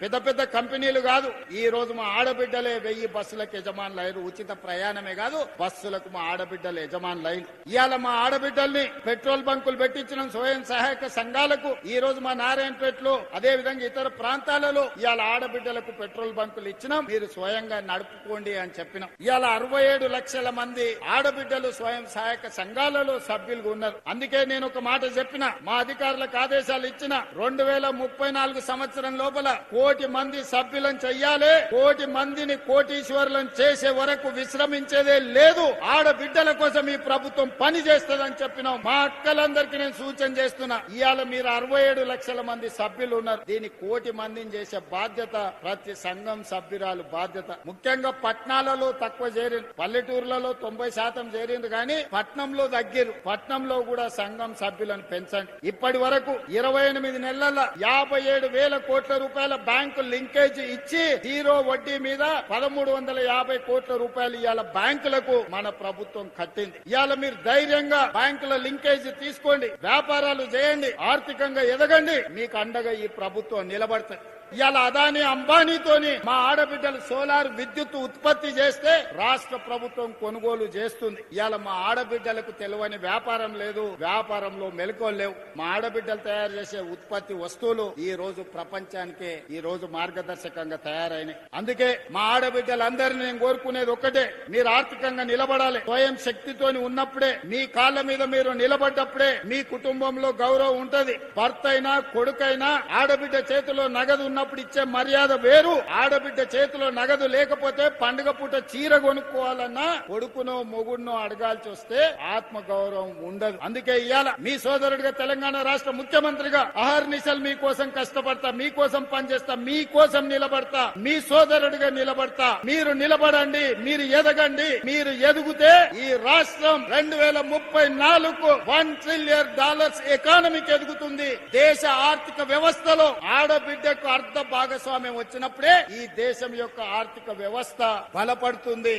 పెద్ద పెద్ద కంపెనీలు కాదు. ఈ రోజు మా ఆడబిడ్డలే 1000 బస్సులకు యజమానులైన ఉచిత ప్రయాణమే కాదు, బస్సులకు మా ఆడబిడ్డలు యజమానులైన. ఇవాళ మా ఆడబిడ్డల్ని పెట్రోల్ బంకులు పెట్టించిన స్వయం సహాయక సంఘాలకు ఈ రోజు మా నారాయణపేటలో అదే విధంగా ఇతర ప్రాంతాలలో ఇవాళ ఆడబిడ్డలకు పెట్రోల్ బంకులు ఇచ్చినాం, మీరు స్వయంగా నడుపుకోండి అని చెప్పినాం. ఇవాళ 67 లక్షల మంది ఆడబిడ్డలు స్వయం సహాయక సంఘాలలో సభ్యులుగా ఉన్నారు. అందుకే నేను ఒక మాట చెప్పిన, మా అధికారులకు ఆదేశాలు ఇచ్చిన 2034 సంవత్సరం లోపల 1 కోటి మంది సభ్యులను చెయ్యాలి. 1 కోటి మందిని కోటీశ్వరులను చేసే వరకు విశ్రమించేదే లేదు. ఆడబిడ్డల కోసం ఈ ప్రభుత్వం పని చేస్తుందని చెప్పినాం. మా అక్కలందరికీ నేను సూచన చేస్తున్నా, ఇవాళ మీరు 67 లక్షల మంది సభ్యులు ఉన్నారు. దీన్ని 1 కోటి మందిని చేసే బాధ్యత ప్రతి సంఘం సభ్యురాలు బాధ్యత. ముఖ్యంగా పట్టణాలలో తక్కువ చేరింది, పల్లెటూర్లలో 90% చేరింది, కానీ పట్నంలో తగ్గిరు. పట్నంలో కూడా సంఘం సభ్యులను పెంచండి. ఇప్పటి వరకు 28 నెలల 57,000 కోట్ల రూపాయల బ్యాంకు లింకేజ్ ఇచ్చి 0 వడ్డీ మీద 1350 కోట్ల రూపాయలు ఇవాళ బ్యాంకులకు మన ప్రభుత్వం కట్టింది. ఇవాళ మీరు ధైర్యంగా బ్యాంకుల లింకేజ్ తీసుకోండి, వ్యాపారాలు చేయండి, ఆర్థికంగా ఎదగండి. మీకు అండగా ఈ ప్రభుత్వం నిలబడుతుంది. ఇవాళ అదాని అంబానీతోని మా ఆడబిడ్డలు సోలార్ విద్యుత్ ఉత్పత్తి చేస్తే రాష్ట్ర ప్రభుత్వం కొనుగోలు చేస్తుంది. ఇవాళ మా ఆడబిడ్డలకు తెలియని వ్యాపారం లేదు, వ్యాపారంలో మెలకువలు లేవు. మా ఆడబిడ్డలు తయారు చేసే ఉత్పత్తి వస్తువులు ఈ రోజు ప్రపంచానికే ఈ రోజు మార్గదర్శకంగా తయారైనాయి. అందుకే మా ఆడబిడ్డలందరినీ నేను కోరుకునేది ఒక్కటే, మీరు ఆర్థికంగా నిలబడాలి. స్వయం శక్తితోని ఉన్నప్పుడే, మీ కాళ్ళ మీద మీరు నిలబడ్డప్పుడే మీ కుటుంబంలో గౌరవం ఉంటది. భర్త అయినా కొడుకైనా ఆడబిడ్డ చేతిలో నగదు ఉన్నప్పుడు ఇచ్చే మర్యాద వేరు. ఆడబిడ్డ చేతిలో నగదు లేకపోతే పండుగ పూట చీర కొనుక్కోవాలన్నా కొడుకునో మొగుడునో అడగాల్సి వస్తే ఆత్మ గౌరవం ఉండదు. అందుకే ఇవాళ మీ సోదరుడిగా తెలంగాణ రాష్ట్ర ముఖ్యమంత్రిగా అహర్నిశలు మీకోసం కష్టపడతా, మీకోసం పనిచేస్తా, మీకోసం నిలబడతా, మీ సోదరుడిగా నిలబడతా. మీరు నిలబడండి, మీరు ఎదగండి. మీరు ఎదుగుతే ఈ రాష్ట్రం 2034 $1 ట్రిలియన్ ఎకానమీకి ఎదుగుతుంది. దేశ ఆర్థిక వ్యవస్థలో ఆడబిడ్డకు అర్ధ భాగస్వామ్యం వచ్చినప్పుడే ఈ దేశం యొక్క ఆర్థిక వ్యవస్థ బలపడుతుంది.